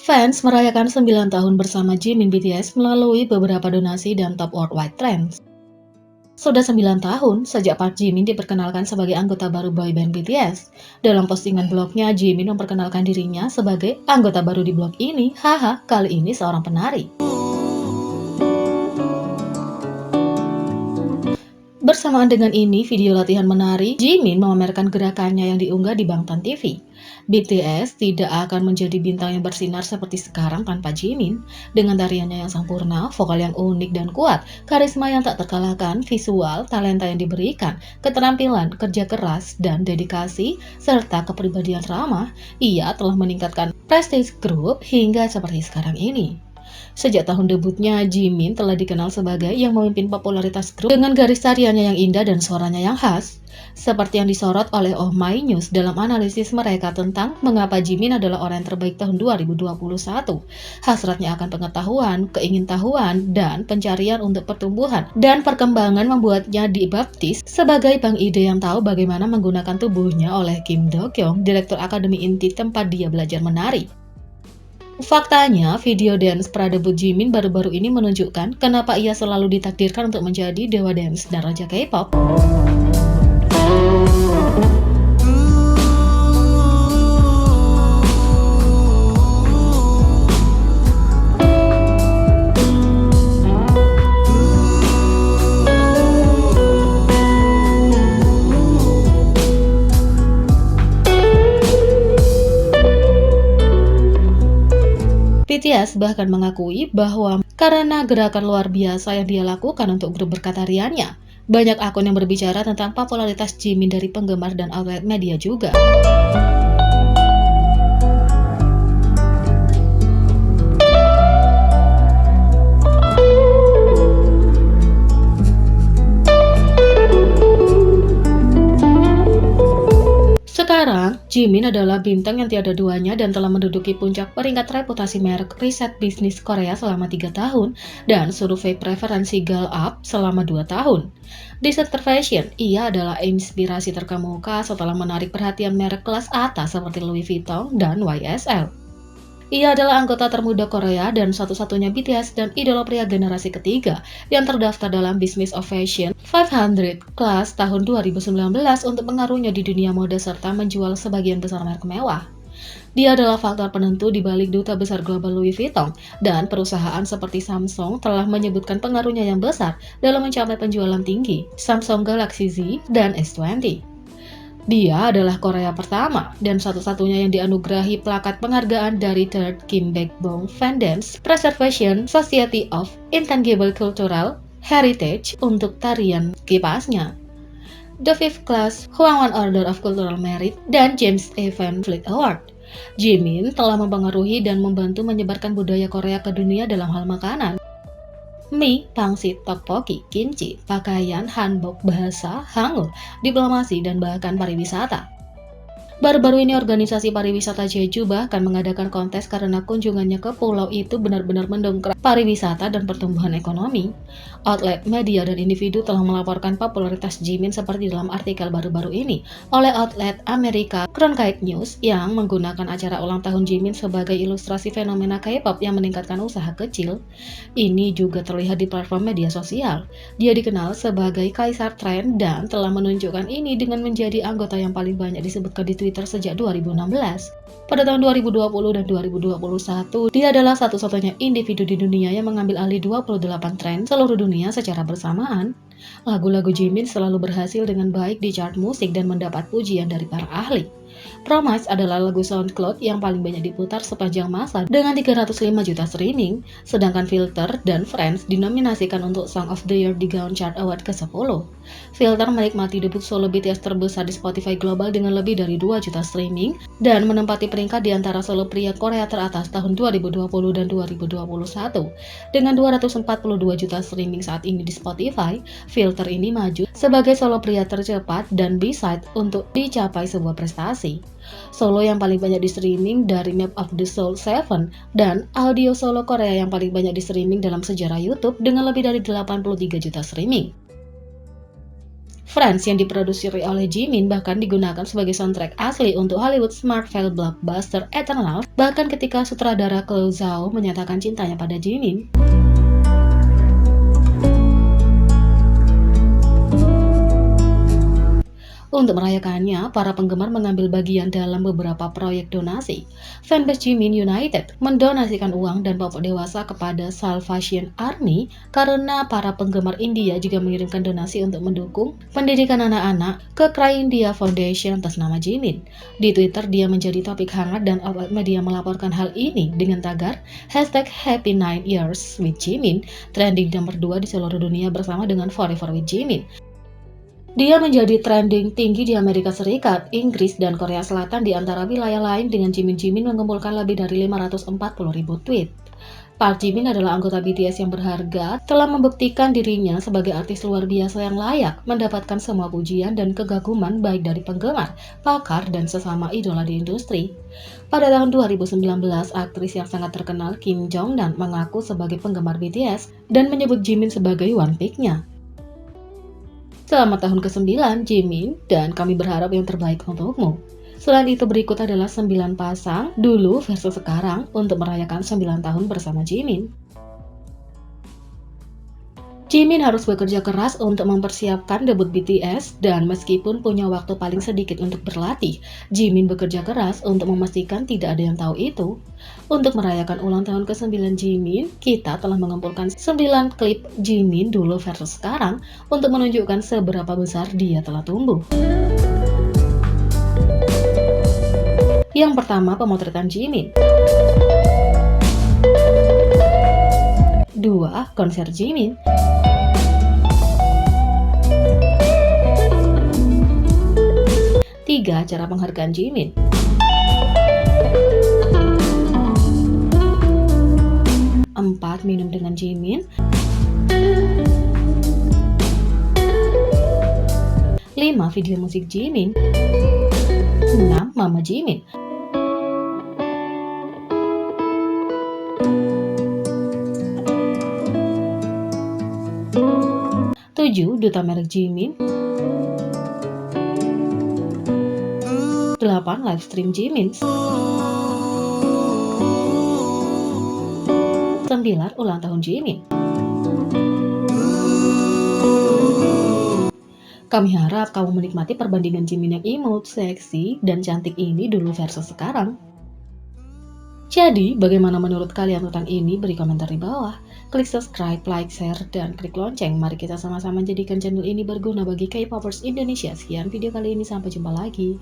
Fans merayakan 9 tahun bersama Jimin BTS melalui beberapa donasi dan top worldwide trends. Sudah 9 tahun sejak Park Jimin diperkenalkan sebagai anggota baru boyband BTS. Dalam postingan blognya, Jimin memperkenalkan dirinya sebagai anggota baru di blog ini. Haha, kali ini seorang penari. Bersamaan dengan ini, video latihan menari, Jimin memamerkan gerakannya yang diunggah di Bangtan TV. BTS tidak akan menjadi bintang yang bersinar seperti sekarang tanpa Jimin. Dengan tariannya yang sempurna, vokal yang unik dan kuat, karisma yang tak terkalahkan, visual, talenta yang diberikan, keterampilan, kerja keras, dan dedikasi, serta kepribadian ramah, ia telah meningkatkan prestis grup hingga seperti sekarang ini. Sejak tahun debutnya, Jimin telah dikenal sebagai yang memimpin popularitas grup dengan garis tariannya yang indah dan suaranya yang khas. Seperti yang disorot oleh Oh My News dalam analisis mereka tentang mengapa Jimin adalah orang yang terbaik tahun 2021. Hasratnya akan pengetahuan, keingintahuan, dan pencarian untuk pertumbuhan dan perkembangan membuatnya dibaptis sebagai bang ide yang tahu bagaimana menggunakan tubuhnya oleh Kim Do Kyung, direktur Akademi Inti tempat dia belajar menari. Faktanya, video dance pradebut Jimin baru-baru ini menunjukkan kenapa ia selalu ditakdirkan untuk menjadi dewa dance dan raja K-pop. BTS bahkan mengakui bahwa karena gerakan luar biasa yang dia lakukan untuk grup berkat tariannya, banyak akun yang berbicara tentang popularitas Jimin dari penggemar dan outlet media juga. Sekarang, Jimin adalah bintang yang tiada duanya dan telah menduduki puncak peringkat reputasi merek riset bisnis Korea selama 3 tahun dan survei preferensi Gallup selama 2 tahun. Di sektor fashion, ia adalah inspirasi terkemuka setelah menarik perhatian merek kelas atas seperti Louis Vuitton dan YSL. Ia adalah anggota termuda Korea dan satu-satunya BTS dan idola pria generasi ketiga yang terdaftar dalam Business of Fashion 500 kelas tahun 2019 untuk pengaruhnya di dunia mode serta menjual sebagian besar merek mewah. Dia adalah faktor penentu di balik duta besar global Louis Vuitton dan perusahaan seperti Samsung telah menyebutkan pengaruhnya yang besar dalam mencapai penjualan tinggi Samsung Galaxy Z dan S20. Dia adalah Korea pertama dan satu-satunya yang dianugerahi plakat penghargaan dari Third Kim Baekbong Fandance Preservation Society of Intangible Cultural Heritage untuk tarian kipasnya, The Fifth Class Hwangwon Order of Cultural Merit, dan James A. Van Fleet Award. Jimin telah mempengaruhi dan membantu menyebarkan budaya Korea ke dunia dalam hal makanan, mie, pangsit, tteokbokki, kimchi, pakaian, hanbok, bahasa, hangul, diplomasi, dan bahkan pariwisata. Baru-baru ini organisasi pariwisata Jeju bahkan mengadakan kontes karena kunjungannya ke pulau itu benar-benar mendongkrak pariwisata dan pertumbuhan ekonomi. Outlet media dan individu telah melaporkan popularitas Jimin seperti dalam artikel baru-baru ini oleh outlet Amerika Cronkite News yang menggunakan acara ulang tahun Jimin sebagai ilustrasi fenomena K-pop yang meningkatkan usaha kecil. Ini juga terlihat di platform media sosial. Dia dikenal sebagai Kaisar Tren dan telah menunjukkan ini dengan menjadi anggota yang paling banyak disebutkan di Twitter sejak 2016. Pada tahun 2020 dan 2021, dia adalah satu-satunya individu di dunia yang mengambil alih 28 tren seluruh dunia secara bersamaan. Lagu-lagu Jimin selalu berhasil dengan baik di chart musik dan mendapat pujian dari para ahli. Promise adalah lagu SoundCloud yang paling banyak diputar sepanjang masa dengan 305 juta streaming, sedangkan Filter dan Friends dinominasikan untuk Song of the Year di Gaon Chart Award ke-10. Filter menikmati debut solo BTS terbesar di Spotify global dengan lebih dari 2 juta streaming dan menempati peringkat di antara solo pria Korea teratas tahun 2020 dan 2021. Dengan 242 juta streaming saat ini di Spotify, Filter ini maju sebagai solo pria tercepat dan B-side untuk dicapai sebuah prestasi. Solo yang paling banyak di streaming dari Map of the Soul 7 dan audio solo Korea yang paling banyak di streaming dalam sejarah YouTube dengan lebih dari 83 juta streaming. Friends yang diproduksi oleh Jimin bahkan digunakan sebagai soundtrack asli untuk Hollywood's Marvel blockbuster Eternals, bahkan ketika sutradara Chloe Zhao menyatakan cintanya pada Jimin. Untuk merayakannya, para penggemar mengambil bagian dalam beberapa proyek donasi. Fanbase Jimin United mendonasikan uang dan popok dewasa kepada Salvation Army karena para penggemar India juga mengirimkan donasi untuk mendukung pendidikan anak-anak ke Cry India Foundation atas nama Jimin. Di Twitter, dia menjadi topik hangat dan outlet media melaporkan hal ini dengan tagar #Happy9Years with Jimin, trending nomor 2 di seluruh dunia bersama dengan Forever with Jimin. Dia menjadi trending tinggi di Amerika Serikat, Inggris, dan Korea Selatan di antara wilayah lain dengan Jimin mengumpulkan lebih dari 540.000 tweet. Park Jimin adalah anggota BTS yang berharga, telah membuktikan dirinya sebagai artis luar biasa yang layak mendapatkan semua pujian dan kegaguman baik dari penggemar, pakar, dan sesama idola di industri. Pada tahun 2019, aktris yang sangat terkenal Kim Jong Nam mengaku sebagai penggemar BTS dan menyebut Jimin sebagai one pick-nya. Selamat tahun ke-9, Jimin, dan kami berharap yang terbaik untukmu. Selain itu, berikut adalah 9 pasang dulu versus sekarang untuk merayakan 9 tahun bersama Jimin. Jimin harus bekerja keras untuk mempersiapkan debut BTS, dan meskipun punya waktu paling sedikit untuk berlatih, Jimin bekerja keras untuk memastikan tidak ada yang tahu itu. Untuk merayakan ulang tahun ke-9 Jimin, kita telah mengumpulkan 9 klip Jimin dulu versus sekarang untuk menunjukkan seberapa besar dia telah tumbuh. Yang pertama, pemotretan Jimin. 2. Konser Jimin. 3. Acara penghargaan Jimin. 4. Minum dengan Jimin. 5. Video musik Jimin. 6. Mama Jimin. 7. Duta merek Jimin. 8. Livestream Jimin. 9. Ulang tahun Jimin. Kami harap kamu menikmati perbandingan Jimin yang imut, seksi, dan cantik ini dulu versus sekarang. Jadi, bagaimana menurut kalian tentang ini? Beri komentar di bawah. Klik subscribe, like, share, dan klik lonceng. Mari kita sama-sama jadikan channel ini berguna bagi K-popers Indonesia. Sekian video kali ini, sampai jumpa lagi.